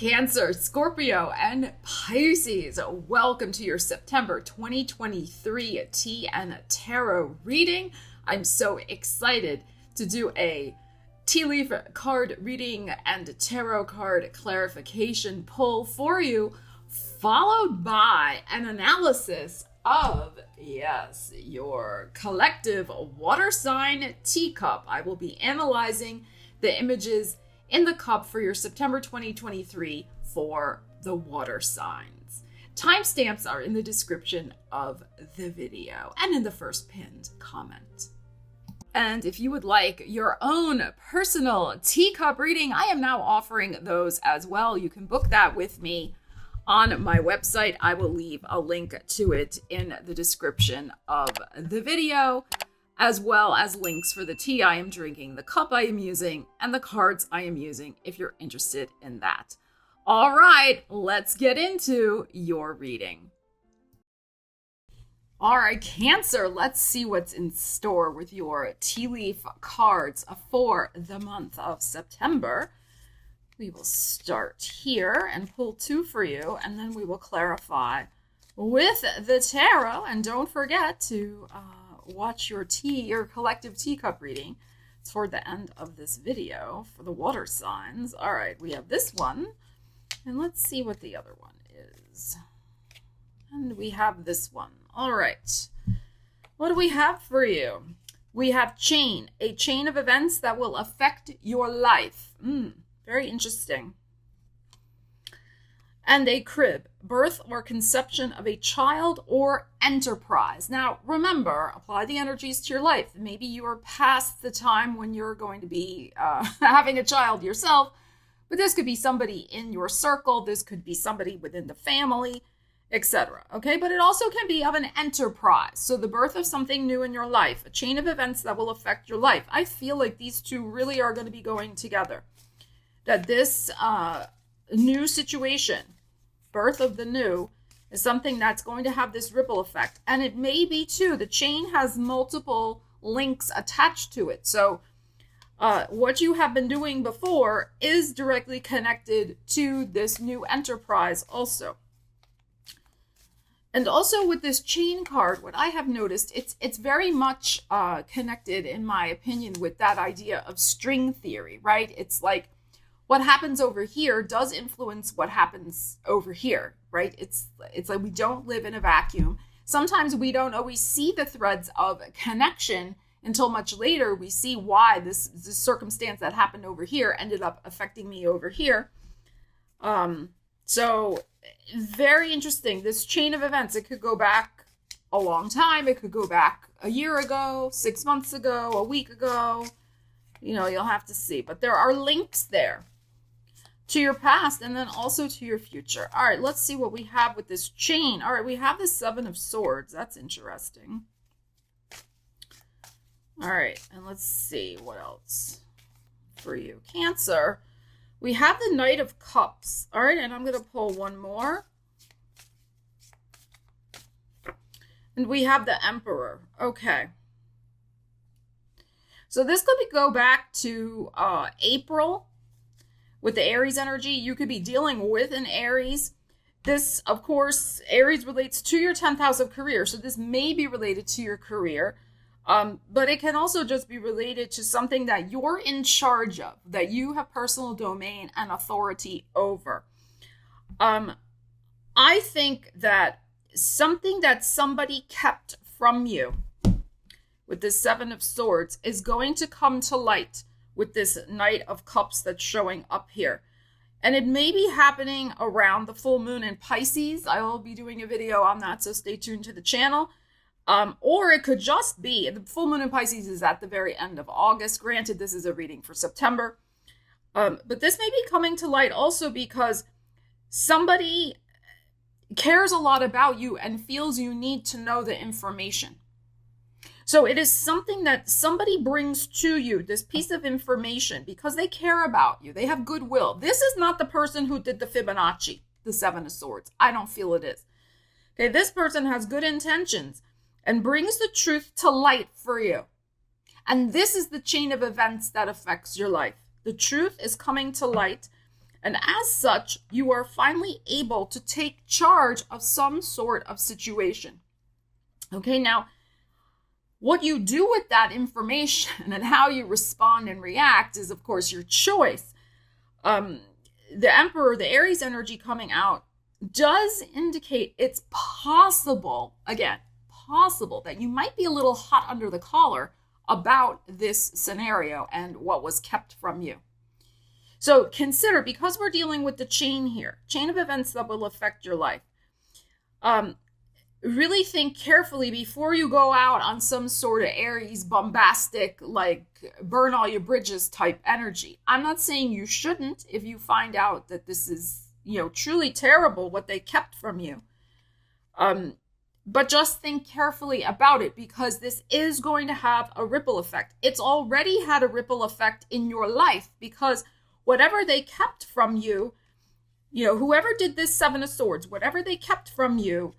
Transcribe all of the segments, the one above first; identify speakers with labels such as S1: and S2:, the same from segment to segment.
S1: Cancer, Scorpio, and Pisces. Welcome to your September 2023 Tea and Tarot reading. I'm so excited to do a tea leaf card reading and tarot card clarification pull for you, followed by an analysis of, yes, your collective water sign teacup. I will be analyzing the images in the cup for your September 2023 for the water signs. Timestamps are in the description of the video and in the first pinned comment. And if you would like your own personal teacup reading, I am now offering those as well. You can book that with me on my website. I will leave a link to it in the description of the video, as well as links for the tea I am drinking, the cup I am using, and the cards I am using if you're interested in that. All right, let's get into your reading. All right, Cancer, let's see what's in store with your tea leaf cards for the month of September. We will start here and pull two for you, and then we will clarify with the tarot. And don't forget to watch your collective teacup reading. It's toward the end of this video for the water signs. All right, we have this one, and let's see what the other one is. And we have this one. All right, what do we have for you? We have a chain of events that will affect your life. Very interesting. And a crib, birth or conception of a child or enterprise. Now, remember, apply the energies to your life. Maybe you are past the time when you're going to be having a child yourself, but this could be somebody in your circle. This could be somebody within the family, etc. Okay, but it also can be of an enterprise. So the birth of something new in your life, a chain of events that will affect your life. I feel like these two really are going to be going together. That this new situation, birth of the new, is something that's going to have this ripple effect. And it may be too, the chain has multiple links attached to it. So what you have been doing before is directly connected to this new enterprise also. And also with this chain card, what I have noticed, it's very much connected, in my opinion, with that idea of string theory, right? It's like what happens over here does influence what happens over here, right? It's like we don't live in a vacuum. Sometimes we don't always see the threads of connection until much later. We see why this circumstance that happened over here ended up affecting me over here. So very interesting. This chain of events, it could go back a long time. It could go back a year ago, 6 months ago, a week ago. You know, you'll have to see. But there are links there to your past and then also to your future. All right, let's see what we have with this chain. All right, we have the Seven of Swords. That's interesting. All right, and let's see what else for you. Cancer, we have the Knight of Cups. All right, and I'm going to pull one more. And we have the Emperor. Okay. So this could go back to April. With the Aries energy, you could be dealing with an Aries. This, of course, Aries relates to your 10th house of career. So this may be related to your career. But it can also just be related to something that you're in charge of, that you have personal domain and authority over. I think that something that somebody kept from you with this Seven of Swords is going to come to light with this Knight of Cups that's showing up here. And it may be happening around the full moon in Pisces. I will be doing a video on that, so stay tuned to the channel. Or it could just be, the full moon in Pisces is at the very end of August. Granted, this is a reading for September. But this may be coming to light also because somebody cares a lot about you and feels you need to know the information. So it is something that somebody brings to you, this piece of information, because they care about you. They have goodwill. This is not the person who did the Fibonacci, the Seven of Swords. I don't feel it is. Okay, this person has good intentions and brings the truth to light for you. And this is the chain of events that affects your life. The truth is coming to light, And as such, you are finally able to take charge of some sort of situation. Okay, now, what you do with that information and how you respond and react is, of course, your choice. The Emperor, the Aries energy coming out, does indicate it's possible, again, possible that you might be a little hot under the collar about this scenario and what was kept from you. So consider, because we're dealing with the chain here, chain of events that will affect your life, really think carefully before you go out on some sort of Aries bombastic, like burn all your bridges type energy. I'm not saying you shouldn't if you find out that this is, truly terrible what they kept from you. But just think carefully about it, because this is going to have a ripple effect. It's already had a ripple effect in your life, because whatever they kept from you, whoever did this Seven of Swords, whatever they kept from you,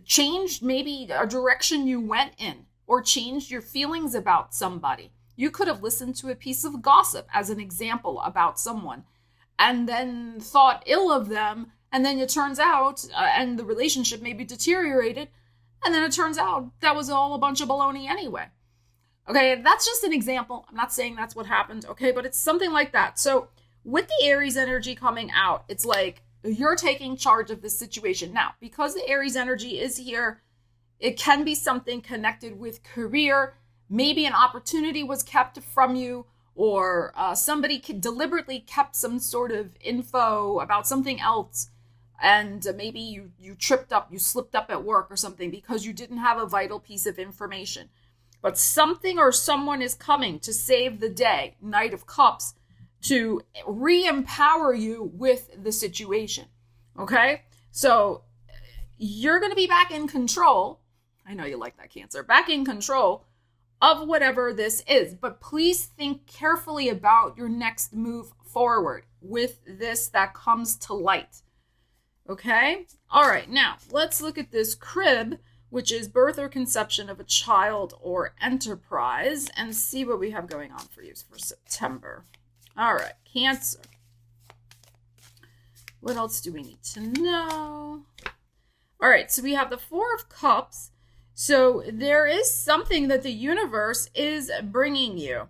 S1: changed maybe a direction you went in, or changed your feelings about somebody. You could have listened to a piece of gossip as an example about someone and then thought ill of them. And then it turns out, and the relationship maybe deteriorated. And then it turns out that was all a bunch of baloney anyway. Okay, that's just an example. I'm not saying that's what happened. Okay, but it's something like that. So with the Aries energy coming out, it's like you're taking charge of this situation. Now, because the Aries energy is here, it can be something connected with career. Maybe an opportunity was kept from you, or somebody deliberately kept some sort of info about something else. And maybe you tripped up, you slipped up at work or something because you didn't have a vital piece of information. But something or someone is coming to save the day, Knight of Cups, to re-empower you with the situation. Okay? So you're going to be back in control. I know you like that, Cancer. Back in control of whatever this is. But please think carefully about your next move forward with this that comes to light. Okay? All right. Now, let's look at this crib, which is birth or conception of a child or enterprise, and see what we have going on for you for September. All right. Cancer. What else do we need to know? All right. So we have the Four of Cups. So there is something that the universe is bringing you.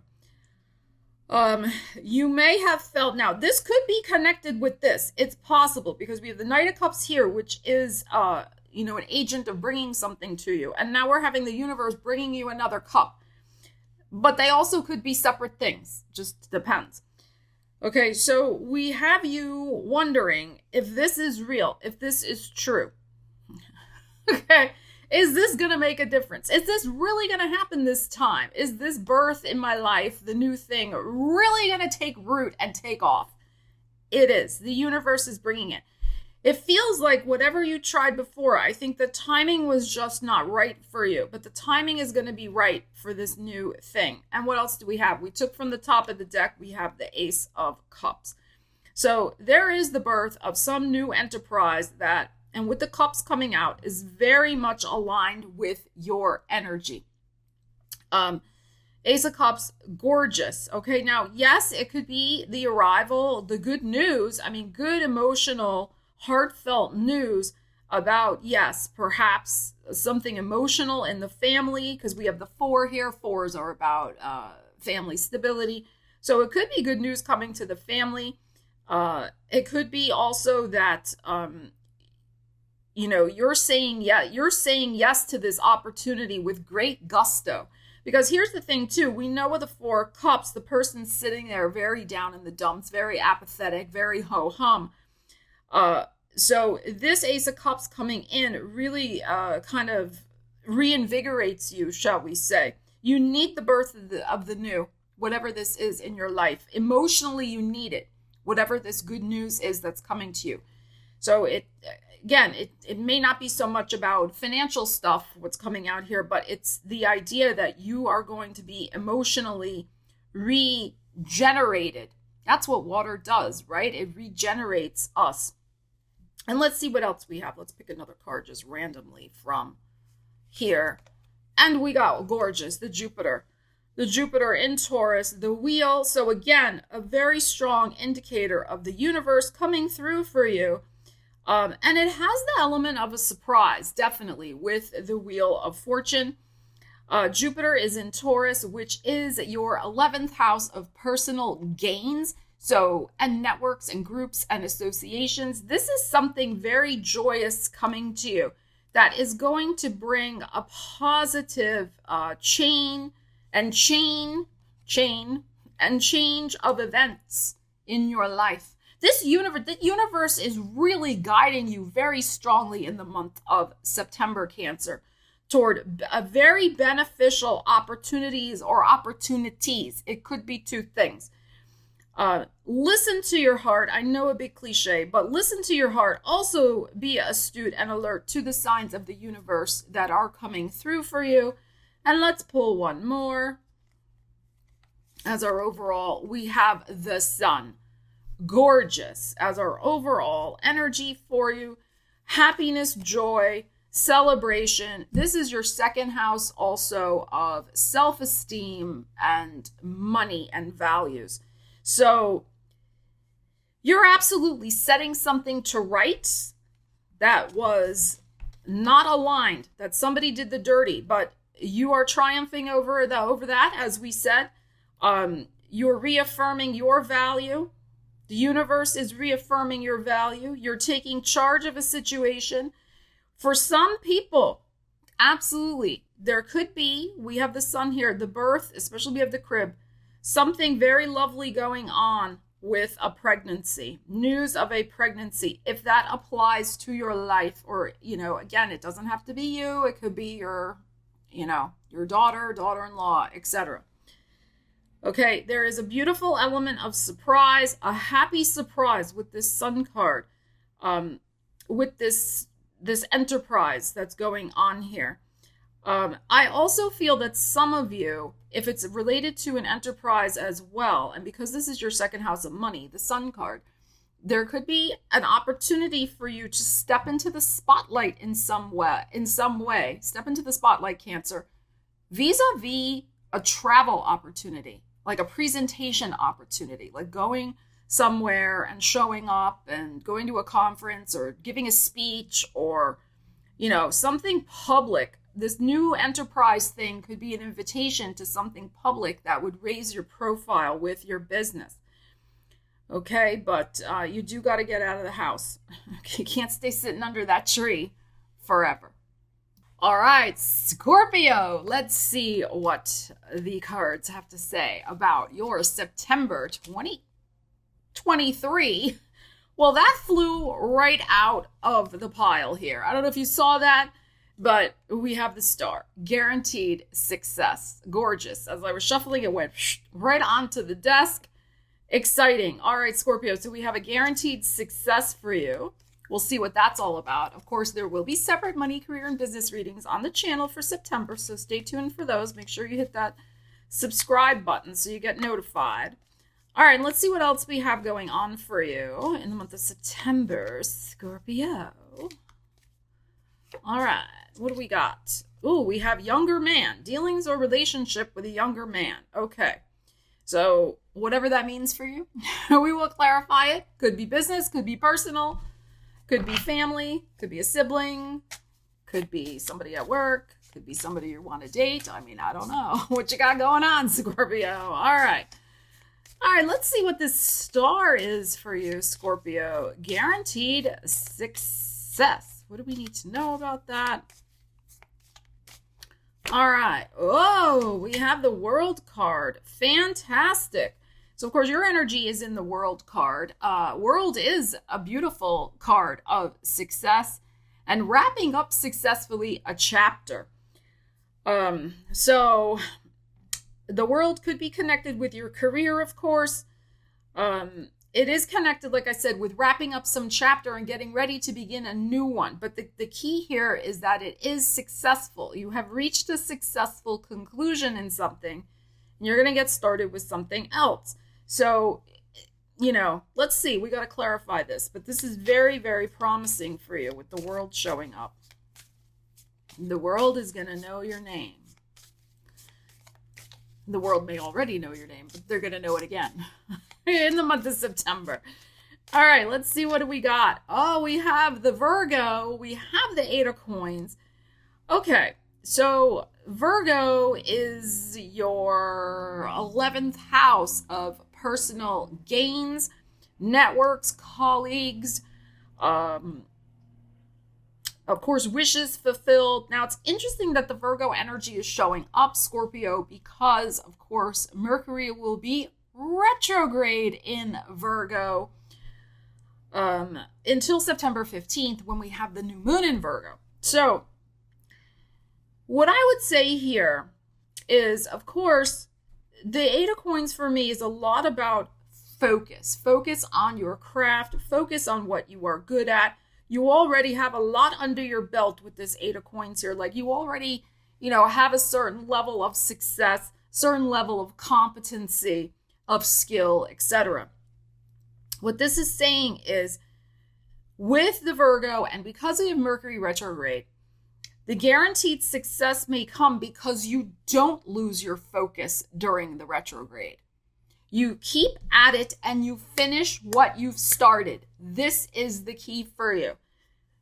S1: You may have felt, now this could be connected with this. It's possible, because we have the Knight of Cups here, which is, an agent of bringing something to you. And now we're having the universe bringing you another cup. But they also could be separate things. Just depends. Okay, so we have you wondering if this is real, if this is true. Okay. Is this going to make a difference? Is this really going to happen this time? Is this birth in my life, the new thing, really going to take root and take off? It is. The universe is bringing it. It feels like whatever you tried before, I think the timing was just not right for you, but the timing is going to be right for this new thing. And what else do we have? We took from the top of the deck, we have the Ace of Cups. So there is the birth of some new enterprise that, and with the cups coming out, is very much aligned with your energy. Ace of Cups, gorgeous. Okay, now, yes, it could be the arrival, the good news. I mean, good emotional, heartfelt news about, yes, perhaps something emotional in the family, because we have the four here. Fours are about family stability. So it could be good news coming to the family. It could be also that, you're saying yes to this opportunity with great gusto. Because here's the thing too, we know with the Four of Cups, the person's sitting there very down in the dumps, very apathetic, very ho-hum. So this Ace of Cups coming in really kind of reinvigorates you, shall we say. You need the birth of the new, whatever this is in your life. Emotionally, you need it, whatever this good news is that's coming to you. So it may not be so much about financial stuff, what's coming out here, but it's the idea that you are going to be emotionally regenerated. That's what water does, right? It regenerates us. And let's see what else we have. Let's pick another card just randomly from here. And we got gorgeous, the Jupiter. the Jupiter in Taurus, the wheel. So again, a very strong indicator of the universe coming through for you. And it has the element of a surprise, definitely, with the Wheel of Fortune. Jupiter is in Taurus, which is your 11th house of personal gains. So, and networks and groups and associations. This is something very joyous coming to you that is going to bring a positive change of events in your life. The universe is really guiding you very strongly in the month of September, Cancer, toward a very beneficial opportunities or opportunities. It could be two things. Listen to your heart. I know a big cliche, but listen to your heart. Also be astute and alert to the signs of the universe that are coming through for you. And let's pull one more. As our overall, we have the Sun. Gorgeous as our overall energy for you. Happiness, joy, celebration. This is your second house also of self-esteem and money and values. So you're absolutely setting something to rights that was not aligned, that somebody did the dirty, but you are triumphing over that, as we said. You're reaffirming your value. The universe is reaffirming your value. You're taking charge of a situation. For some people, absolutely, there could be, we have the Sun here, the birth, especially we have the crib, something very lovely going on with a pregnancy, news of a pregnancy, if that applies to your life, or, again, it doesn't have to be you. It could be your daughter, daughter-in-law, etc. Okay, there is a beautiful element of surprise, a happy surprise with this Sun card, with this enterprise that's going on here. I also feel that some of you, if it's related to an enterprise as well, and because this is your second house of money, the Sun card, there could be an opportunity for you to step into the spotlight in some way, step into the spotlight, Cancer, vis-a-vis a travel opportunity, like a presentation opportunity, like going somewhere and showing up and going to a conference or giving a speech or, something public. This new enterprise thing could be an invitation to something public that would raise your profile with your business. Okay, but you do got to get out of the house. You can't stay sitting under that tree forever. All right, Scorpio, let's see what the cards have to say about your September 2023. Well, that flew right out of the pile here. I don't know if you saw that, but we have the star. Guaranteed success. Gorgeous. As I was shuffling, it went right onto the desk. Exciting. All right, Scorpio, so we have a guaranteed success for you. We'll see what that's all about. Of course, there will be separate money, career, and business readings on the channel for September, so stay tuned for those. Make sure you hit that subscribe button so you get notified. All right, let's see what else we have going on for you in the month of September, Scorpio. All right, what do we got? Ooh, we have younger man. Dealings or relationship with a younger man. Okay, so whatever that means for you, we will clarify it. Could be business, could be personal. Could be family, could be a sibling, could be somebody at work, could be somebody you want to date. I mean, I don't know what you got going on, Scorpio. All right, let's see what this star is for you, Scorpio. Guaranteed success. What do we need to know about that? All right. Oh, we have the World card. Fantastic. So, of course, your energy is in the World card. World is a beautiful card of success and wrapping up successfully a chapter. So, the World could be connected with your career, of course. It is connected, like I said, with wrapping up some chapter and getting ready to begin a new one. But the key here is that it is successful. You have reached a successful conclusion in something, and you're going to get started with something else. So, let's see. We got to clarify this. But this is very, very promising for you with the World showing up. The World is going to know your name. The world may already know your name, but they're going to know it again in the month of September. All right, let's see what do we got. Oh, we have the Virgo. We have the Eight of Coins. Okay, so Virgo is your 11th house of personal gains, networks, colleagues, of course, wishes fulfilled. Now, it's interesting that the Virgo energy is showing up, Scorpio, because, of course, Mercury will be retrograde in Virgo until September 15th when we have the new moon in Virgo. So, what I would say here is, of course, the Eight of Coins for me is a lot about focus. Focus on your craft. Focus on what you are good at. You already have a lot under your belt with this Eight of Coins here. Like you already, have a certain level of success, certain level of competency, of skill, etc. What this is saying is with the Virgo and because we have Mercury retrograde, the guaranteed success may come because you don't lose your focus during the retrograde. You keep at it and you finish what you've started. This is the key for you.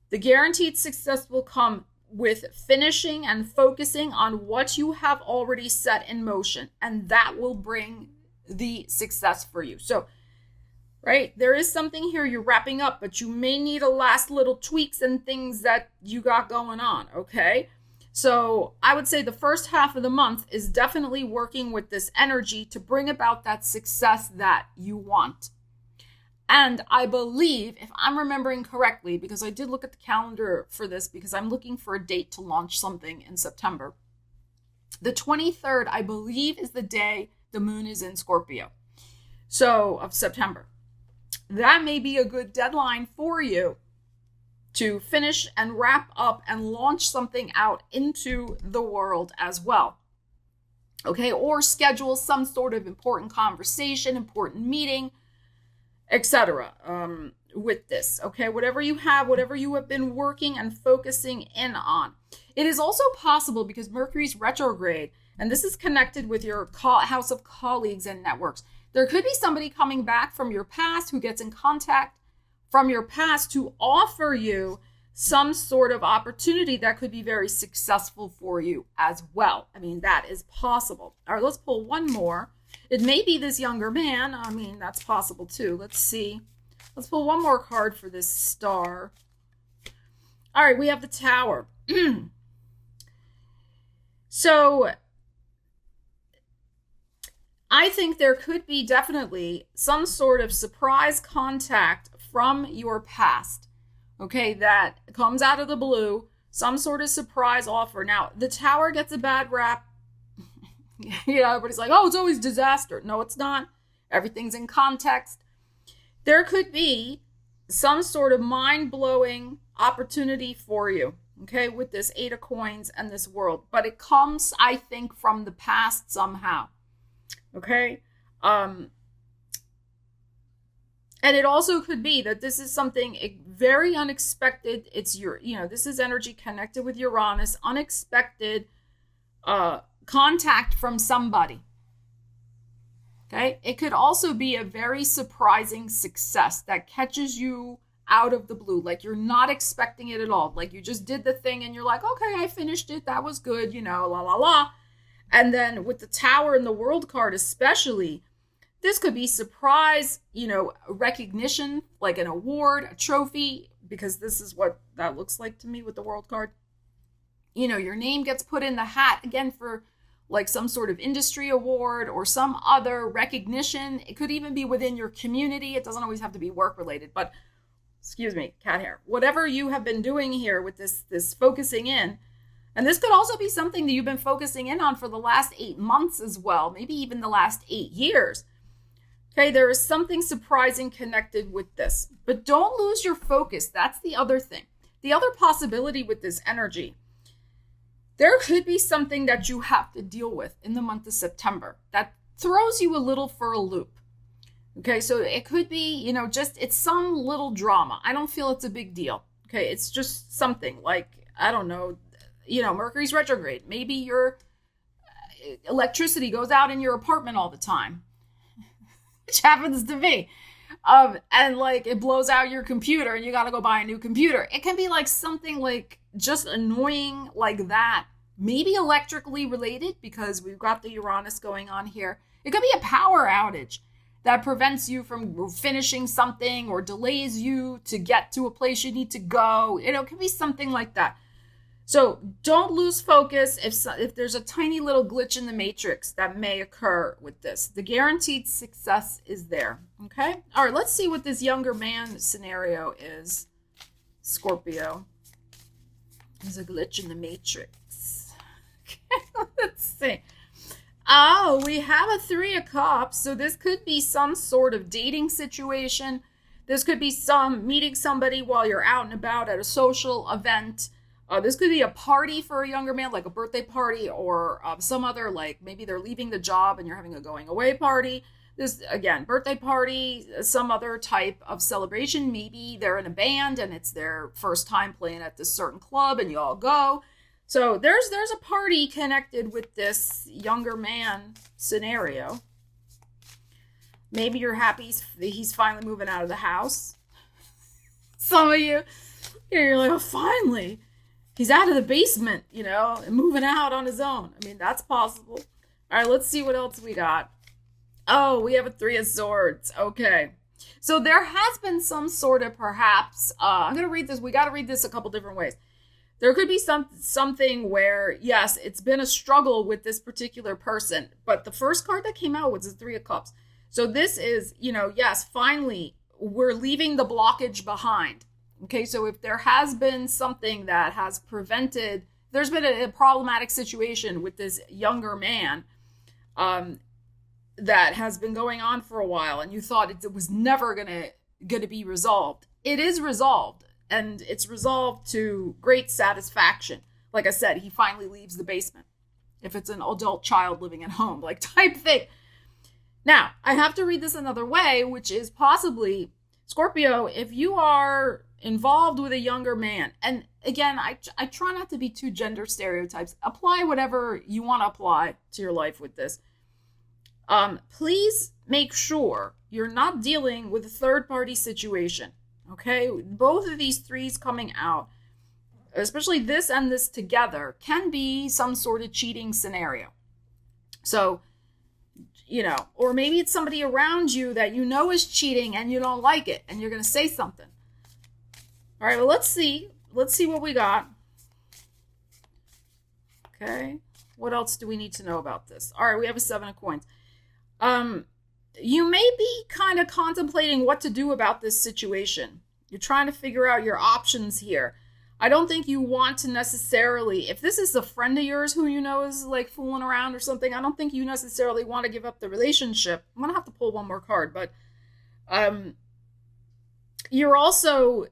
S1: The guaranteed success will come with finishing and focusing on what you have already set in motion, and that will bring the success for you. So, right, there is something here you're wrapping up, but you may need a last little tweaks and things that you got going on, okay? So I would say the first half of the month is definitely working with this energy to bring about that success that you want. And I believe, if I'm remembering correctly, because I did look at the calendar for this, because I'm looking for a date to launch something in September. The 23rd, I believe, is the day the moon is in Scorpio. So, of September. That may be a good deadline for you to finish and wrap up and launch something out into the world as well. Okay, or schedule some sort of important conversation, important meeting, etc. With this. Okay, whatever you have been working and focusing in on. It is also possible because Mercury's retrograde, and this is connected with your house of colleagues and networks. There could be somebody coming back from your past who gets in contact from your past to offer you some sort of opportunity that could be very successful for you as well. I mean, that is possible. All right, let's pull one more. It may be this younger man. I mean, that's possible too. Let's see. Let's pull one more card for this star. All right, we have the Tower. So I think there could be definitely some sort of surprise contact from your past, okay, that comes out of the blue, some sort of surprise offer. Now, the Tower gets a bad rap. Everybody's like, oh, it's always disaster. No, it's not. Everything's in context. There could be some sort of mind-blowing opportunity for you, okay, with this Eight of Coins and this world. But it comes, I think, from the past somehow, okay? And it also could be that this is something very unexpected. It's this is energy connected with Uranus, unexpected contact from somebody. Okay? It could also be a very surprising success that catches you out of the blue. Like you're not expecting it at all. Like you just did the thing and you're like, okay, I finished it. That was good, la, la, la. And then with the Tower and the World card especially, this could be surprise, recognition, like an award, a trophy, because this is what that looks like to me with the World card. Your name gets put in the hat again for like some sort of industry award or some other recognition. It could even be within your community. It doesn't always have to be work related, but excuse me, cat hair. Whatever you have been doing here with this focusing in, and this could also be something that you've been focusing in on for the last 8 months as well, maybe even the last 8 years. Okay, there is something surprising connected with this, but don't lose your focus. That's the other thing. The other possibility with this energy, there could be something that you have to deal with in the month of September that throws you a little for a loop. Okay, so it could be, it's some little drama. I don't feel it's a big deal. Okay, it's just something like, I don't know, Mercury's retrograde. Maybe you're electricity goes out in your apartment all the time, which happens to me. And like it blows out your computer and you got to go buy a new computer. It can be like something like just annoying like that. Maybe electrically related because we've got the Uranus going on here. It could be a power outage that prevents you from finishing something or delays you to get to a place you need to go. You know, it can be something like that. So don't lose focus if there's a tiny little glitch in the matrix that may occur with this. The guaranteed success is there, okay? All right, let's see what this younger man scenario is, Scorpio. There's a glitch in the matrix. Okay, let's see. Oh, we have a 3 of Cups, so this could be some sort of dating situation. This could be meeting somebody while you're out and about at a social event. This could be a party for a younger man, like a birthday party or some other, like maybe they're leaving the job and you're having a going away party. This, again, birthday party, some other type of celebration. Maybe they're in a band and it's their first time playing at this certain club and you all go. So there's a party connected with this younger man scenario. Maybe you're happy he's finally moving out of the house. Some of you, you're like, oh, finally. He's out of the basement, you know, and moving out on his own. I mean, that's possible. All right, let's see what else we got. Oh, we have a 3 of Swords. Okay. So there has been some sort of perhaps, I'm going to read this. We got to read this a couple different ways. There could be something where, yes, it's been a struggle with this particular person. But the first card that came out was the 3 of Cups. So this is, you know, yes, finally, we're leaving the blockage behind. Okay, so if there has been something that has prevented, there's been a problematic situation with this younger man that has been going on for a while, and you thought it was never gonna be resolved. It is resolved, and it's resolved to great satisfaction. Like I said, he finally leaves the basement. If it's an adult child living at home, like type thing. Now, I have to read this another way, which is possibly, Scorpio, if you are involved with a younger man, and again, I try not to be too gender stereotypes. Apply whatever you want to apply to your life with this. Please make sure you're not dealing with a third-party situation, okay? Both of these 3s coming out, especially this and this together, can be some sort of cheating scenario. So, you know, or maybe it's somebody around you that you know is cheating and you don't like it and you're going to say something. All right, well, let's see. Let's see what we got. Okay. What else do we need to know about this? All right, we have a 7 of Coins. You may be kind of contemplating what to do about this situation. You're trying to figure out your options here. I don't think you want to necessarily, if this is a friend of yours who you know is like fooling around or something, I don't think you necessarily want to give up the relationship. I'm going to have to pull one more card, but you're also,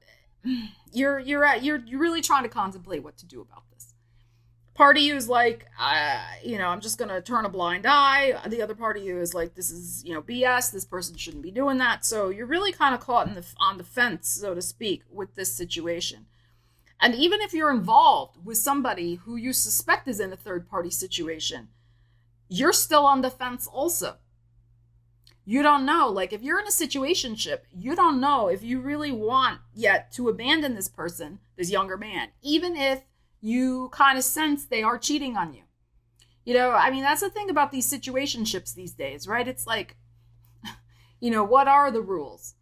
S1: you're really trying to contemplate what to do about this. Part of you is like, you know, I'm just going to turn a blind eye. The other part of you is like, this is, you know, BS. This person shouldn't be doing that. So you're really kind of caught on the fence, so to speak, with this situation. And even if you're involved with somebody who you suspect is in a third-party situation, you're still on the fence also. You don't know. Like, if you're in a situationship, you don't know if you really want yet to abandon this person, this younger man, even if you kind of sense they are cheating on you. You know, I mean, that's the thing about these situationships these days, right? It's like, you know, what are the rules?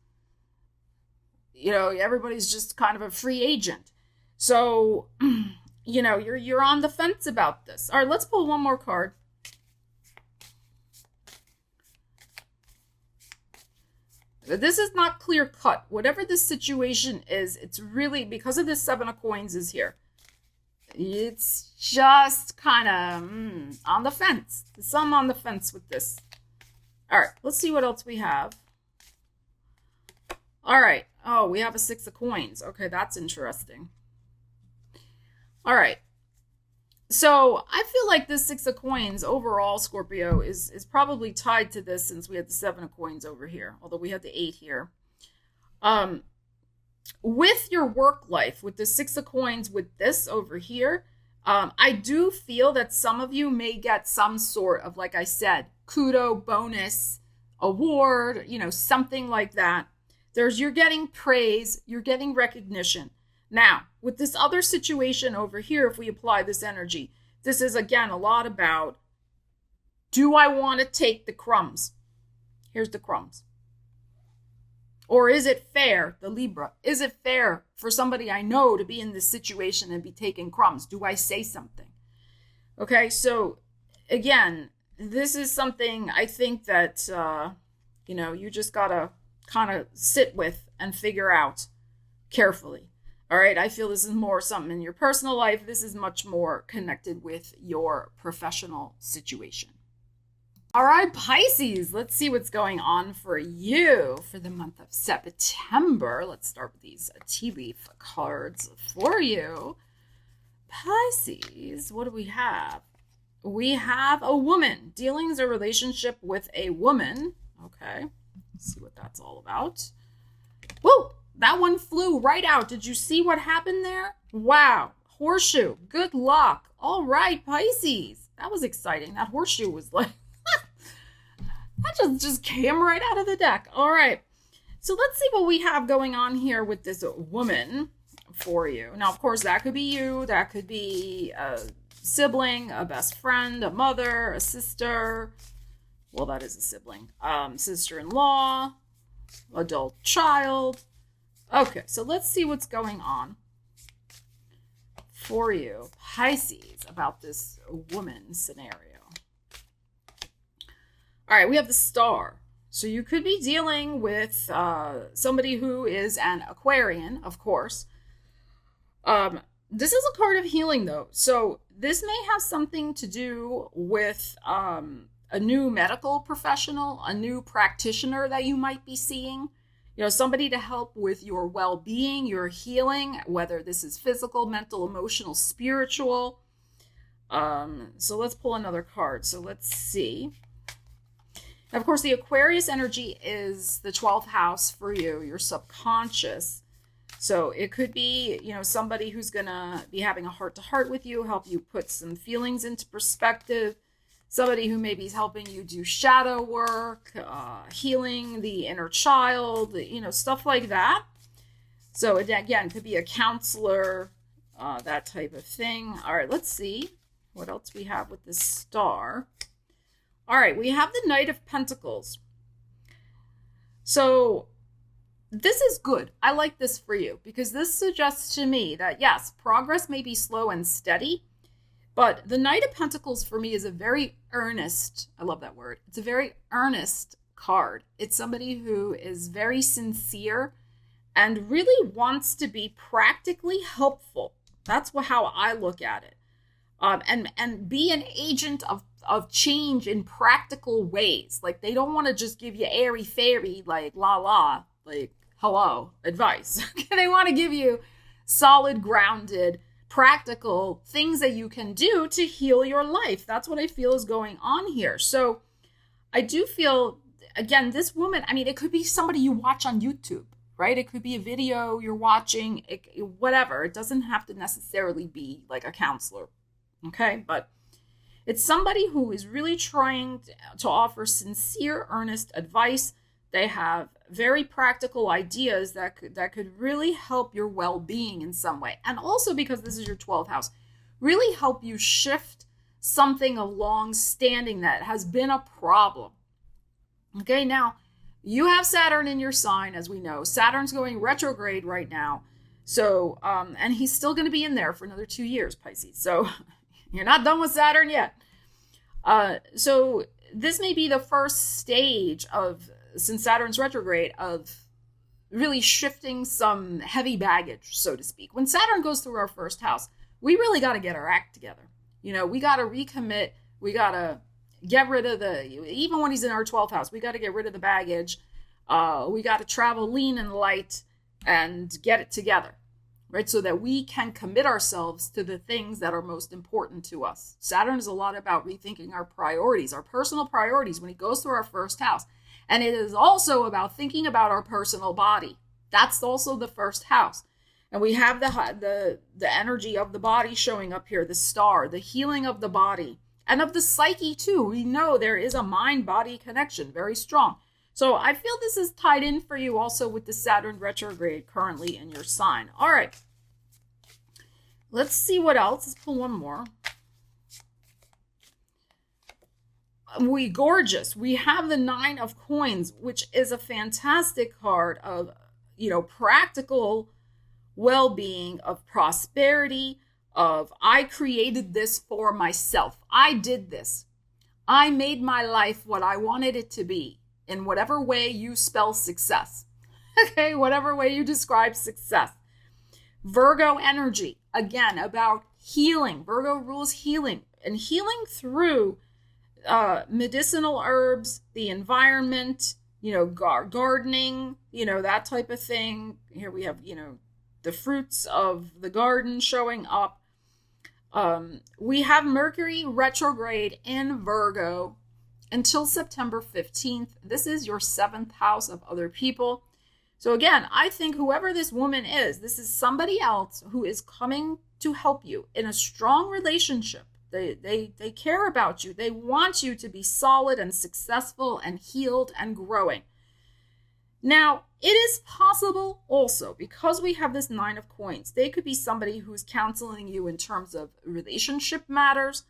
S1: You know, everybody's just kind of a free agent. So, you know, you're on the fence about this. All right, let's pull one more card. This is not clear cut. Whatever this situation is, it's really, because of this 7 of Coins is here, it's just kind of on the fence. Some on the fence with this. All right, let's see what else we have. All right. Oh, we have a 6 of Coins. Okay, that's interesting. All right. So I feel like this 6 of Coins overall, Scorpio, is probably tied to this, since we had the 7 of Coins over here, although we had the 8 here. With your work life, with the 6 of Coins, with this over here, I do feel that some of you may get some sort of, like I said, kudo, bonus, award, something like that. You're getting praise, you're getting recognition. Now, with this other situation over here, if we apply this energy, this is again a lot about, do I want to take the crumbs? Here's the crumbs. Or is it fair, the Libra, is it fair for somebody I know to be in this situation and be taking crumbs? Do I say something? Okay, so again, this is something I think that, you just got to kind of sit with and figure out carefully. All right, I feel this is more something in your personal life. This is much more connected with your professional situation. All right, Pisces, let's see what's going on for you for the month of September. Let's start with these tea leaf cards for you. Pisces, what do we have? We have a woman. Dealings or relationship with a woman. Okay, let's see what that's all about. Whoa, that one flew right out. Did you see what happened there? Wow, horseshoe, good luck. All right, Pisces, that was exciting. That horseshoe was like, that just came right out of the deck. All right. So let's see what we have going on here with this woman for you. Now, of course, that could be you. That could be a sibling, a best friend, a mother, a sister. Well, that is a sibling. Sister-in-law, adult child. Okay, so let's see what's going on for you, Pisces, about this woman scenario. All right, we have the Star. So you could be dealing with somebody who is an Aquarian, of course. This is a card of healing, though. So this may have something to do with a new medical professional, a new practitioner that you might be seeing. Somebody to help with your well-being, your healing, whether this is physical, mental, emotional, spiritual. So let's pull another card. So let's see. Of course, the Aquarius energy is the 12th house for you, your subconscious. So it could be, somebody who's going to be having a heart-to-heart with you, help you put some feelings into perspective. Somebody who maybe is helping you do shadow work, healing the inner child, stuff like that. So again, it could be a counselor, that type of thing. All right, let's see what else we have with this Star. All right, we have the Knight of Pentacles. So this is good. I like this for you because this suggests to me that, yes, progress may be slow and steady, but the Knight of Pentacles for me is a very earnest, I love that word. It's a very earnest card. It's somebody who is very sincere and really wants to be practically helpful. That's how I look at it. And be an agent of change in practical ways. Like, they don't want to just give you airy-fairy, like, la-la, like, hello, advice. They want to give you solid, grounded, practical things that you can do to heal your life. That's what I feel is going on here. So I do feel, again, this woman, it could be somebody you watch on YouTube, right? It could be a video you're watching, whatever. It doesn't have to necessarily be like a counselor, okay? But it's somebody who is really trying to offer sincere, earnest advice. They have very practical ideas that could really help your well-being in some way. And also, because this is your 12th house, really help you shift something of long standing that has been a problem. Okay, now you have Saturn in your sign, as we know. Saturn's going retrograde right now. So, and he's still going to be in there for another 2 years, Pisces. So you're not done with Saturn yet. So this may be the first stage of, since Saturn's retrograde, of really shifting some heavy baggage, so to speak. When Saturn goes through our first house, we really got to get our act together. We got to recommit. We got to get rid of even when he's in our 12th house, we got to get rid of the baggage. We got to travel lean and light and get it together, right? So that we can commit ourselves to the things that are most important to us. Saturn is a lot about rethinking our priorities, our personal priorities when he goes through our first house. And it is also about thinking about our personal body. That's also the first house. And we have the energy of the body showing up here, the star, the healing of the body and of the psyche too. We know there is a mind-body connection, very strong. So I feel this is tied in for you also with the Saturn retrograde currently in your sign. All right. Let's see what else. Let's pull one more. Gorgeous. We have the 9 of Coins, which is a fantastic card of, practical well-being, of prosperity, of I created this for myself. I did this. I made my life what I wanted it to be in whatever way you spell success. Okay, whatever way you describe success. Virgo energy, again, about healing. Virgo rules healing, and healing through medicinal herbs, the environment, gardening, that type of thing. Here we have, the fruits of the garden showing up. We have Mercury retrograde in Virgo until September 15th. This is your 7th house of other people. So again, I think whoever this woman is, this is somebody else who is coming to help you in a strong relationship. They care about you. They want you to be solid and successful and healed and growing. Now, it is possible also, because we have this 9 of Coins, they could be somebody who's counseling you in terms of relationship matters,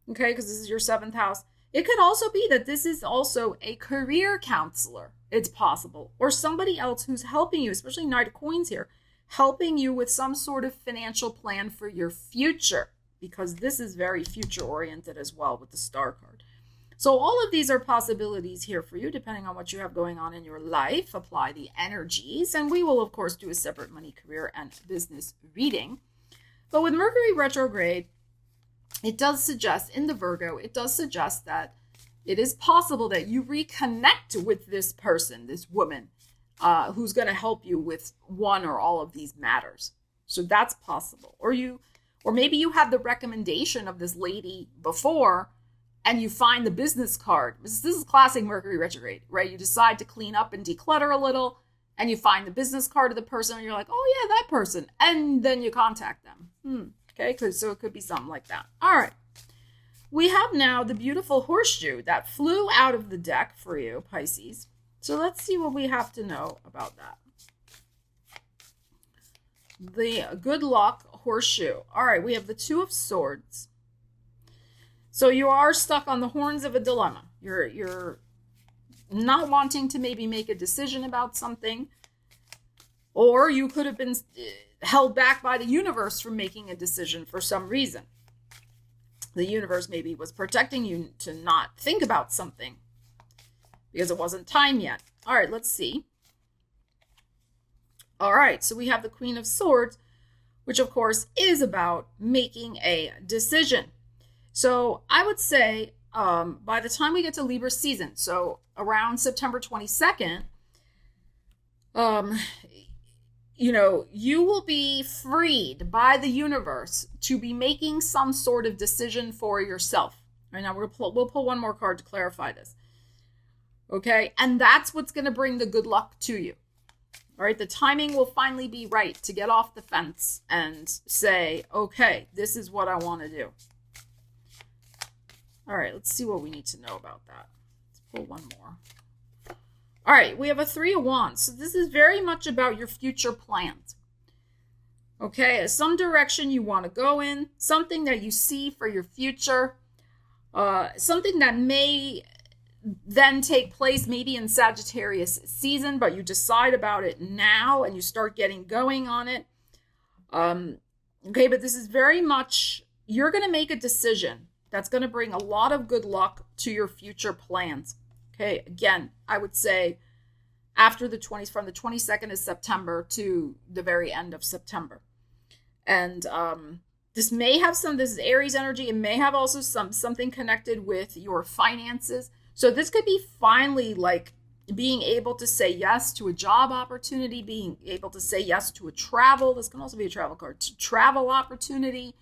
S1: okay, because this is your 7th house. It could also be that this is also a career counselor. It's possible. Or somebody else who's helping you, especially 9 of Coins here, helping you with some sort of financial plan for your future, because this is very future oriented as well with the star card. So all of these are possibilities here for you, depending on what you have going on in your life. Apply the energies, and we will, of course, do a separate money, career, and business reading. But with Mercury retrograde, it does suggest, in the Virgo, it does suggest that it is possible that you reconnect with this person, this woman, who's going to help you with one or all of these matters. So that's possible. Or maybe you had the recommendation of this lady before, and you find the business card. This is classic Mercury retrograde, right? You decide to clean up and declutter a little, and you find the business card of the person, and you're like, oh yeah, that person. And then you contact them. Okay, so it could be something like that. All right. We have now the beautiful horseshoe that flew out of the deck for you, Pisces. So let's see what we have to know about that. The good luck horseshoe. All right, we have the 2 of Swords. So you are stuck on the horns of a dilemma. You're not wanting to maybe make a decision about something, or you could have been held back by the universe from making a decision for some reason. The universe maybe was protecting you to not think about something because it wasn't time yet. All right, let's see. All right, so we have the Queen of Swords, which of course is about making a decision. So I would say by the time we get to Libra season, so around September 22nd, you will be freed by the universe to be making some sort of decision for yourself. Right now, we'll pull one more card to clarify this. Okay, and that's what's going to bring the good luck to you. All right, the timing will finally be right to get off the fence and say, okay, this is what I want to do. All right, let's see what we need to know about that. Let's pull one more. All right, we have a 3 of Wands. So this is very much about your future plans. Okay, some direction you want to go in, something that you see for your future, something that may then take place maybe in Sagittarius season, but you decide about it now and you start getting going on it. Okay, but this is very much, you're going to make a decision that's going to bring a lot of good luck to your future plans. Okay, again, I would say after the 20s, from the 22nd of September to the very end of September. And this may have this is Aries energy. It may have also something connected with your finances. So this could be finally like being able to say yes to a job opportunity, being able to say yes to a travel. This can also be a travel card, travel opportunity,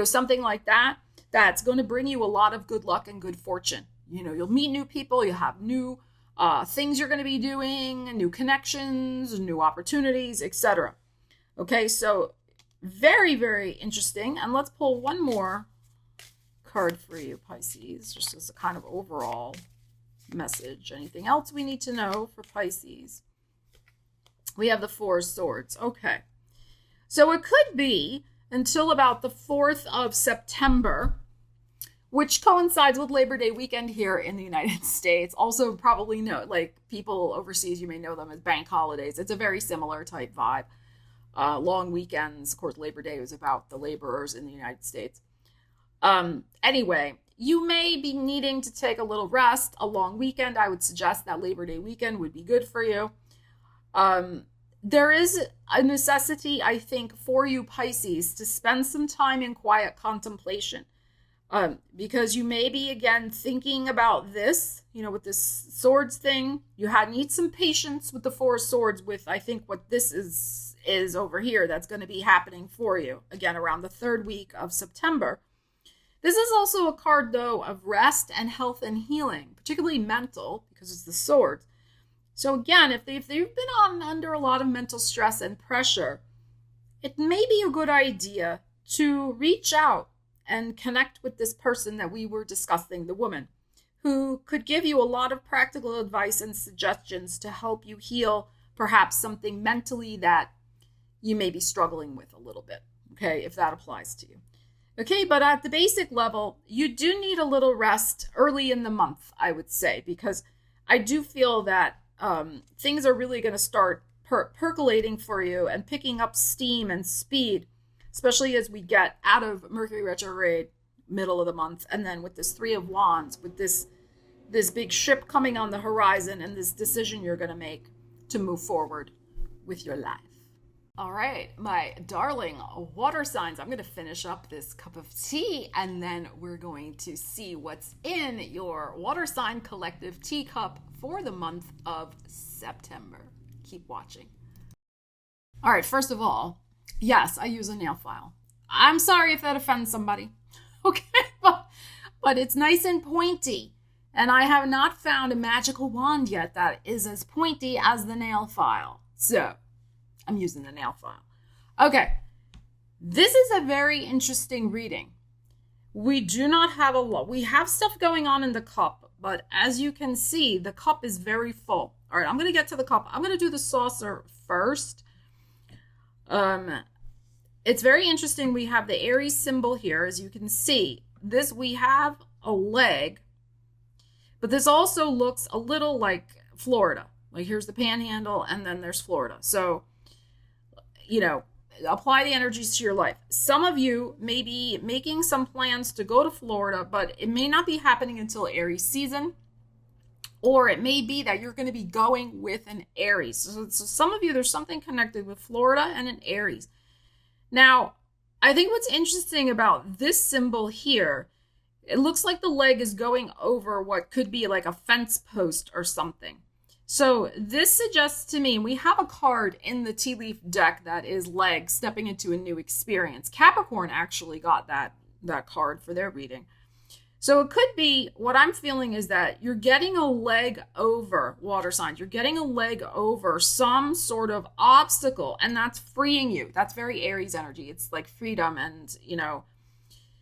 S1: something like that. That's going to bring you a lot of good luck and good fortune. You'll meet new people, you'll have new things you're going to be doing, new connections, new opportunities, etc. Okay, so very, very interesting. And let's pull one more card for you, Pisces, just as a kind of overall message. Anything else we need to know for Pisces? We have the Four of Swords. Okay. So it could be until about the 4th of September, which coincides with Labor Day weekend here in the United States. Also, probably know, like people overseas, you may know them as bank holidays. It's a very similar type vibe. Long weekends. Of course, Labor Day was about the laborers in the United States. Anyway, you may be needing to take a little rest, a long weekend. I would suggest that Labor Day weekend would be good for you. There is a necessity, I think, for you Pisces to spend some time in quiet contemplation. Because you may be, again, thinking about this, with this swords thing. You need some patience with the Four of Swords with, I think, what this is over here that's going to be happening for you, again, around the 3rd week of September. This is also a card, though, of rest and health and healing, particularly mental, because it's the swords. So again, if they've been under a lot of mental stress and pressure, it may be a good idea to reach out and connect with this person that we were discussing, the woman, who could give you a lot of practical advice and suggestions to help you heal perhaps something mentally that you may be struggling with a little bit, okay, if that applies to you. Okay, but at the basic level, you do need a little rest early in the month, I would say, because I do feel that things are really going to start percolating for you and picking up steam and speed, especially as we get out of Mercury retrograde middle of the month, and then with this Three of Wands, with this big ship coming on the horizon and this decision you're going to make to move forward with your life. All right, my darling water signs, I'm going to finish up this cup of tea, and then we're going to see what's in your water sign collective teacup for the month of September. Keep watching. All right, first of all, yes, I use a nail file. I'm sorry if that offends somebody, okay? But it's nice and pointy, and I have not found a magical wand yet that is as pointy as the nail file. So I'm using the nail file. Okay, this is a very interesting reading. We do not have a lot. We have stuff going on in the cup, but as you can see, the cup is very full. All right, I'm going to get to the cup. I'm going to do the saucer first. It's very interesting. We have the Aries symbol here. As you can see, we have a leg, but this also looks a little like Florida. Like here's the panhandle, and then there's Florida. So, apply the energies to your life. Some of you may be making some plans to go to Florida, but it may not be happening until Aries season, or it may be that you're going to be going with an Aries. So some of you, there's something connected with Florida and an Aries. Now, I think what's interesting about this symbol here, it looks like the leg is going over what could be like a fence post or something. So this suggests to me, we have a card in the tea leaf deck that is leg stepping into a new experience. Capricorn actually got that card for their reading. So it could be, what I'm feeling is that you're getting a leg over, water signs, you're getting a leg over some sort of obstacle, and that's freeing you. That's very Aries energy. It's like freedom and,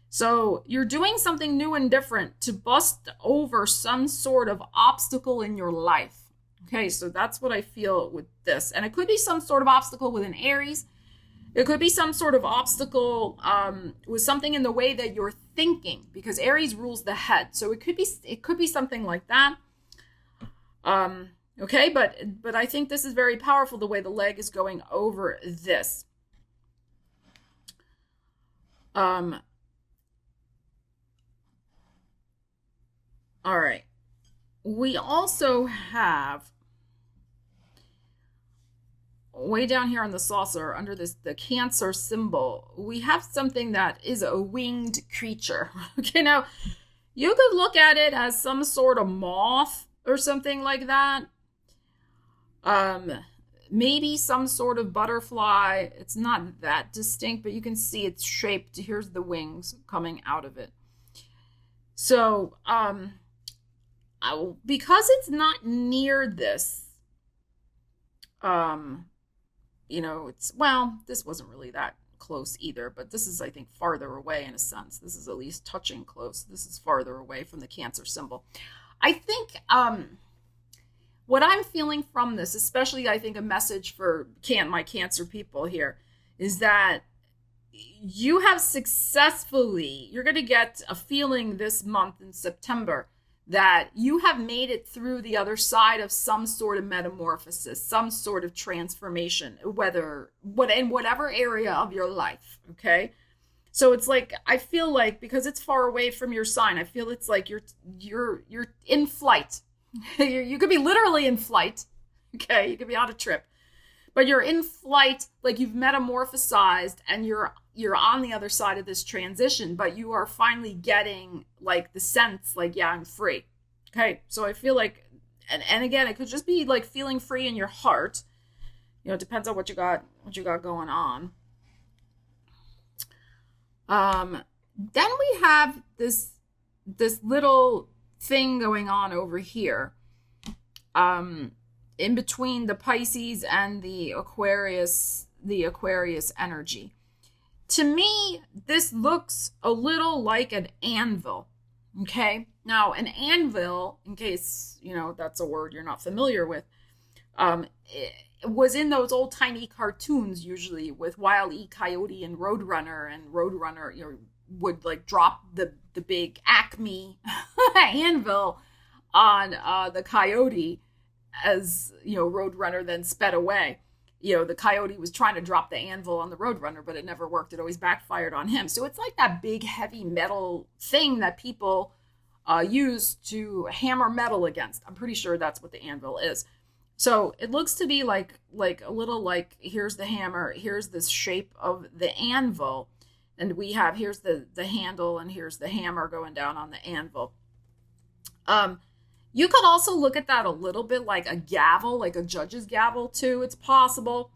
S1: so you're doing something new and different to bust over some sort of obstacle in your life. Okay, so that's what I feel with this. And it could be some sort of obstacle with an Aries. It could be some sort of obstacle with something in the way that you're thinking, because Aries rules the head. So it could be something like that. Okay, but I think this is very powerful, the way the leg is going over this. All right. We also have, way down here on the saucer, under the Cancer symbol, we have something that is a winged creature. Okay, now you could look at it as some sort of moth or something like that. Maybe some sort of butterfly. It's not that distinct, but you can see it's shaped. Here's the wings coming out of it. So, because it's not near this, this wasn't really that close either, but this is, I think, farther away in a sense. This is at least touching close. This is farther away from the Cancer symbol. I think what I'm feeling from this, especially I think a message for my Cancer people here, is that you have you're going to get a feeling this month in September that you have made it through the other side of some sort of metamorphosis, some sort of transformation, in whatever area of your life, okay? So it's like, I feel like, because it's far away from your sign, I feel it's like you're in flight. You could be literally in flight, okay? You could be on a trip, but you're in flight, like you've metamorphosized and you're on the other side of this transition, but you are finally getting like the sense like, yeah, I'm free. Okay. So I feel like, and again, it could just be like feeling free in your heart. It depends on what you got going on. Then we have this little thing going on over here. In between the Pisces and the Aquarius energy. To me, this looks a little like an anvil, okay? Now, an anvil, in case, that's a word you're not familiar with, it was in those old-timey cartoons, usually, with Wile E. Coyote and Roadrunner, would, like, drop the big Acme anvil on the coyote as, Roadrunner then sped away. The coyote was trying to drop the anvil on the Roadrunner, but it never worked. It always backfired on him. So it's like that big, heavy metal thing that people use to hammer metal against. I'm pretty sure that's what the anvil is. So it looks to be like a little like, here's the hammer, here's the shape of the anvil, and here's the handle, and here's the hammer going down on the anvil. You could also look at that a little bit like a gavel, like a judge's gavel too. It's possible.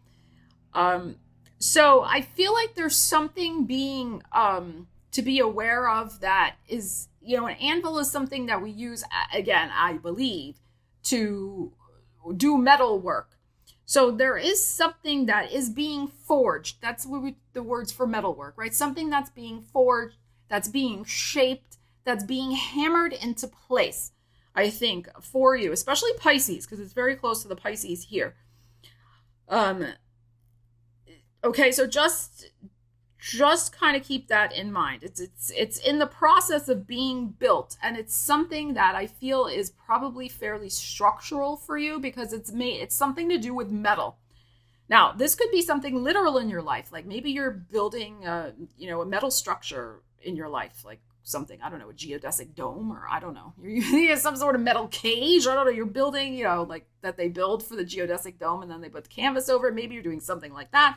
S1: So I feel like there's something being to be aware of that is, an anvil is something that we use, again, I believe, to do metal work. So there is something that is being forged. That's the words for metal work, right? Something that's being forged, that's being shaped, that's being hammered into place. I think, for you, especially Pisces, because it's very close to the Pisces here. Okay, so just kind of keep that in mind. It's in the process of being built, and it's something that I feel is probably fairly structural for you because it's something to do with metal. Now, this could be something literal in your life, like maybe you're building a metal structure in your life, like something, I don't know, a geodesic dome, or I don't know, you're some sort of metal cage, I don't know, you're building, like that they build for the geodesic dome and then they put the canvas over it. Maybe you're doing something like that.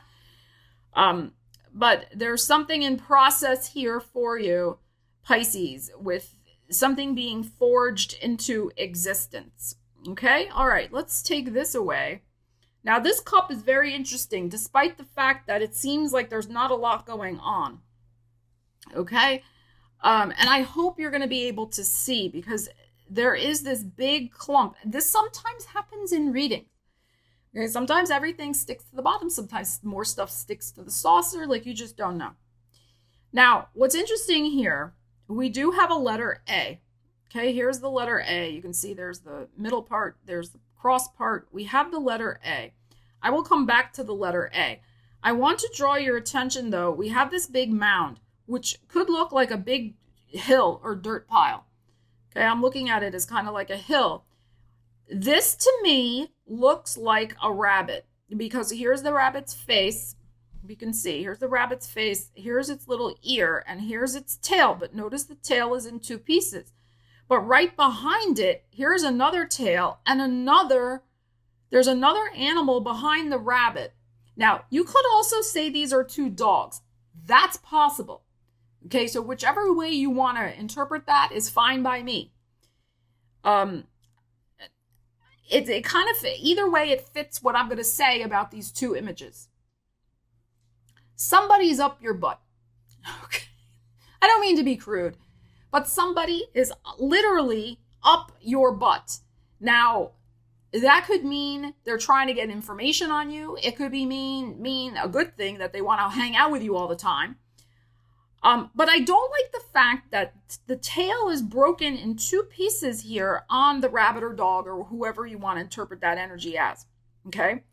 S1: But there's something in process here for you, Pisces, with something being forged into existence. Okay, all right, let's take this away. Now, this cup is very interesting, despite the fact that it seems like there's not a lot going on. Okay. And I hope you're going to be able to see, because there is this big clump. This sometimes happens in reading. Okay, sometimes everything sticks to the bottom. Sometimes more stuff sticks to the saucer. Like, you just don't know. Now, what's interesting here, we do have a letter A. Okay, here's the letter A. You can see there's the middle part. There's the cross part. We have the letter A. I will come back to the letter A. I want to draw your attention, though. We have this big mound, which could look like a big hill or dirt pile. Okay, I'm looking at it as kind of like a hill. This, to me, looks like a rabbit, because here's the rabbit's face. You can see, here's the rabbit's face, here's its little ear, and here's its tail. But notice the tail is in two pieces. But right behind it, here's another tail, and there's another animal behind the rabbit. Now, you could also say these are two dogs. That's possible. Okay, so whichever way you want to interpret that is fine by me. It kind of, either way, it fits what I'm going to say about these two images. Somebody's up your butt. Okay. I don't mean to be crude, but somebody is literally up your butt. Now, That could mean they're trying to get information on you. It could be mean a good thing that they want to hang out with you all the time. But I don't like the fact that the tail is broken in two pieces here on the rabbit or dog or whoever you want to interpret that energy as. Okay?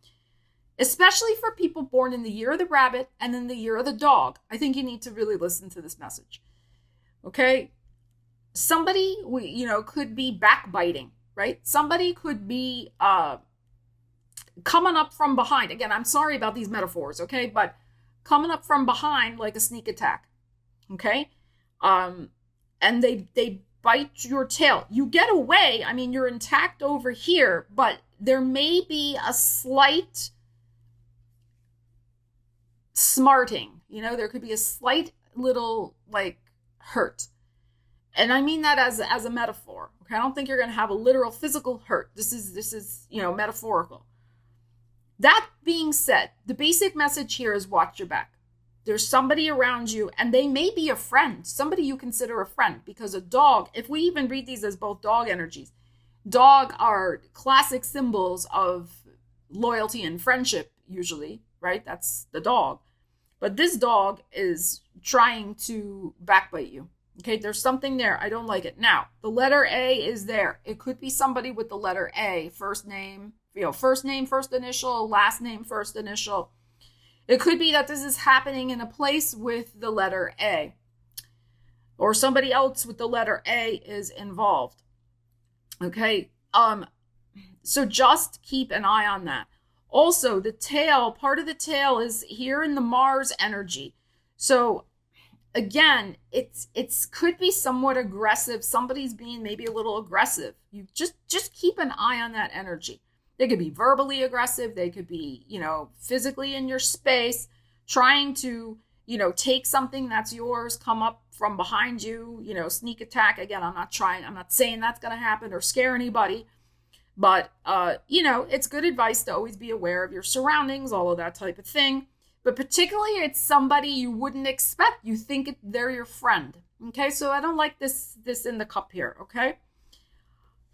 S1: Especially for people born in the year of the rabbit and in the year of the dog. I think you need to really listen to this message. Okay? Somebody, could be backbiting, right? Somebody could be coming up from behind. Again, I'm sorry about these metaphors, okay? But coming up from behind like a sneak attack. Okay. And they bite your tail. You get away. I mean, you're intact over here, but there may be a slight smarting, there could be a slight little hurt. And I mean that as a metaphor. Okay. I don't think you're going to have a literal physical hurt. This is, metaphorical. That being said, the basic message here is watch your back. There's somebody around you, and they may be a friend, somebody you consider a friend, because a dog, if we even read these as both dog energies, dog are classic symbols of loyalty and friendship, usually, right? That's the dog. But this dog is trying to backbite you. Okay, there's something there. I don't like it. Now, the letter A is there. It could be somebody with the letter A, first name, first name, first initial, last name, first initial. It could be that this is happening in a place with the letter A, or somebody else with the letter A is involved. Okay. So just keep an eye on that. Also, the tail, part of the tail is here in the Mars energy. So again, it's could be somewhat aggressive. Somebody's being maybe a little aggressive. You just keep an eye on that energy. They could be verbally aggressive. They could be, physically in your space, trying to, take something that's yours, come up from behind you, sneak attack. Again, I'm not saying that's going to happen or scare anybody. But, it's good advice to always be aware of your surroundings, all of that type of thing. But particularly, it's somebody you wouldn't expect. You think they're your friend. Okay, so I don't like this in the cup here. Okay.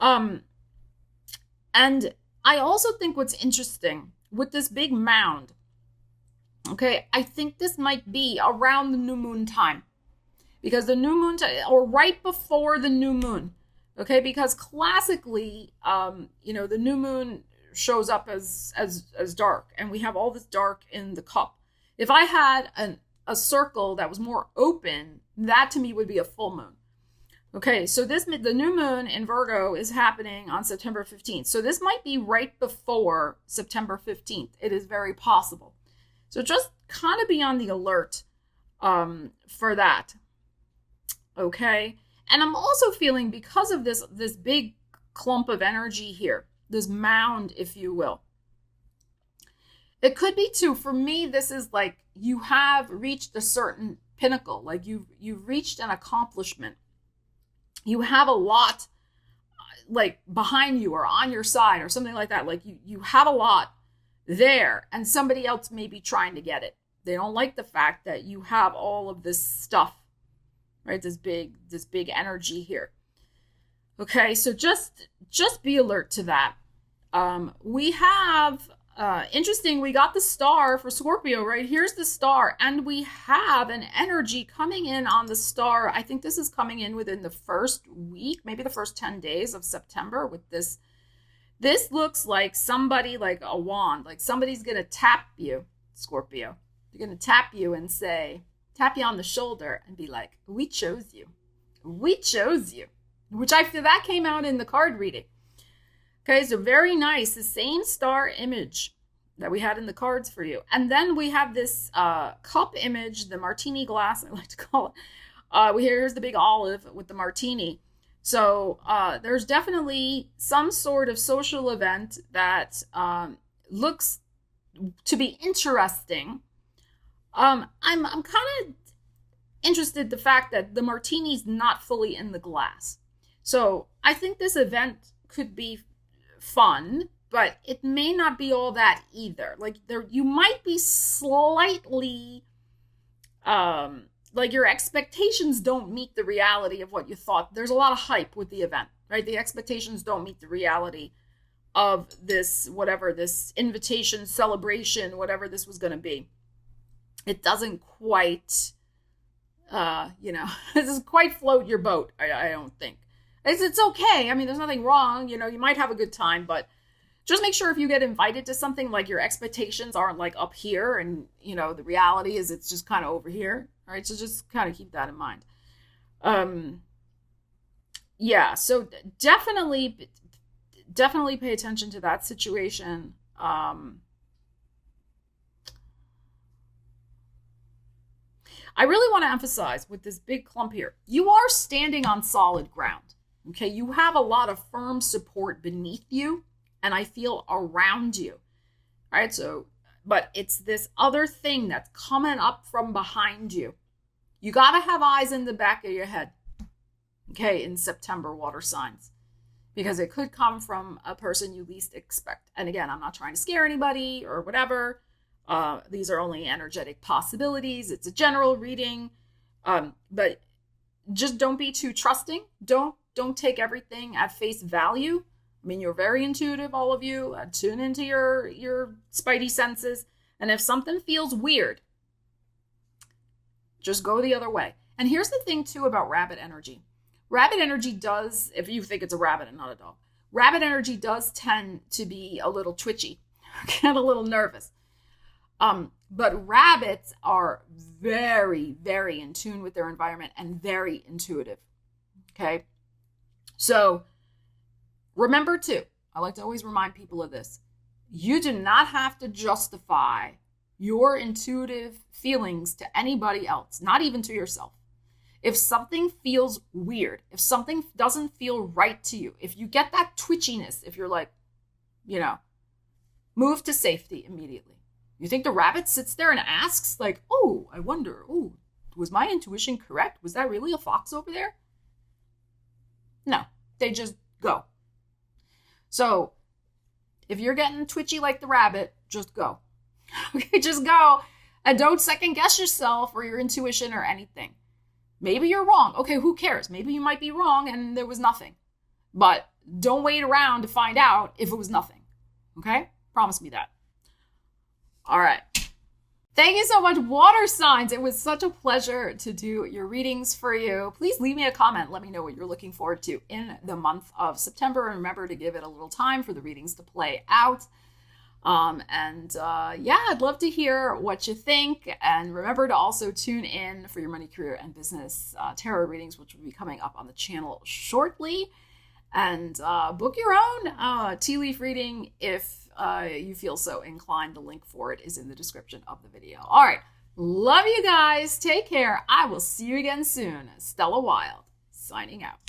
S1: And I also think what's interesting with this big mound, okay, I think this might be around the new moon time, because the new moon, or right before the new moon, okay, because classically, the new moon shows up as dark, and we have all this dark in the cup. If I had a circle that was more open, that to me would be a full moon. Okay, so the new moon in Virgo is happening on September 15th. So this might be right before September 15th. It is very possible. So just kind of be on the alert for that. Okay, and I'm also feeling, because of this big clump of energy here, this mound, if you will. It could be too, for me, this is like you have reached a certain pinnacle, like you've reached an accomplishment. You have a lot like behind you or on your side or something like that. Like you have a lot there, and somebody else may be trying to get it. They don't like the fact that you have all of this stuff, right? This big energy here. Okay, so just be alert to that. We have interesting, we got the star for Scorpio, right? Here's the star, and we have an energy coming in on the star. I think this is coming in within the first week, maybe the first 10 days of September with this. This looks like somebody, like a wand, like somebody's going to tap you, Scorpio. They're going to tap you and tap you on the shoulder and be like, we chose you. We chose you, which I feel that came out in the card reading. Okay, so very nice. The same star image that we had in the cards for you. And then we have this cup image, the martini glass, I like to call it. Here's the big olive with the martini. So there's definitely some sort of social event that looks to be interesting. I'm kind of interested the fact that the martini's not fully in the glass. So I think this event could be fun, but it may not be all that either. Like you might be slightly like your expectations don't meet the reality of what you thought. There's a lot of hype with the event, right? The expectations don't meet the reality of this, whatever, this invitation, celebration, whatever this was going to be. It doesn't quite, it doesn't quite float your boat, I don't think. It's okay. I mean, there's nothing wrong. You might have a good time, but just make sure if you get invited to something, like your expectations aren't like up here and, the reality is it's just kind of over here. All right. So just kind of keep that in mind. So definitely pay attention to that situation. I really want to emphasize with this big clump here, you are standing on solid ground. Okay. You have a lot of firm support beneath you, and I feel around you. All right. So, but it's this other thing that's coming up from behind you. You got to have eyes in the back of your head. Okay. In September, water signs, because it could come from a person you least expect. And again, I'm not trying to scare anybody or whatever. These are only energetic possibilities. It's a general reading. But just don't be too trusting. Don't take everything at face value. I mean, you're very intuitive, all of you. Tune into your spidey senses. And if something feels weird, just go the other way. And here's the thing, too, about rabbit energy. Rabbit energy does, if you think it's a rabbit and not a dog, rabbit energy does tend to be a little twitchy, get a little nervous. But rabbits are very, very in tune with their environment and very intuitive. Okay. So remember too, I like to always remind people of this. You do not have to justify your intuitive feelings to anybody else, not even to yourself. If something feels weird, if something doesn't feel right to you, if you get that twitchiness, if you're like, move to safety immediately. You think the rabbit sits there and asks like, oh, I wonder, was my intuition correct? Was that really a fox over there? No, they just go. So if you're getting twitchy like the rabbit, just go. Okay, just go. And don't second guess yourself or your intuition or anything. Maybe you're wrong. Okay, who cares? Maybe you might be wrong and there was nothing. But don't wait around to find out if it was nothing. Okay? Promise me that. All right. Thank you so much, water signs. It was such a pleasure to do your readings for you. Please leave me a comment. Let me know what you're looking forward to in the month of September. And remember to give it a little time for the readings to play out. I'd love to hear what you think. And remember to also tune in for your money, career, and business tarot readings, which will be coming up on the channel shortly. And book your own tea leaf reading if you feel so inclined. The link for it is in the description of the video. All right. Love you guys. Take care. I will see you again soon. Stella Wilde, signing out.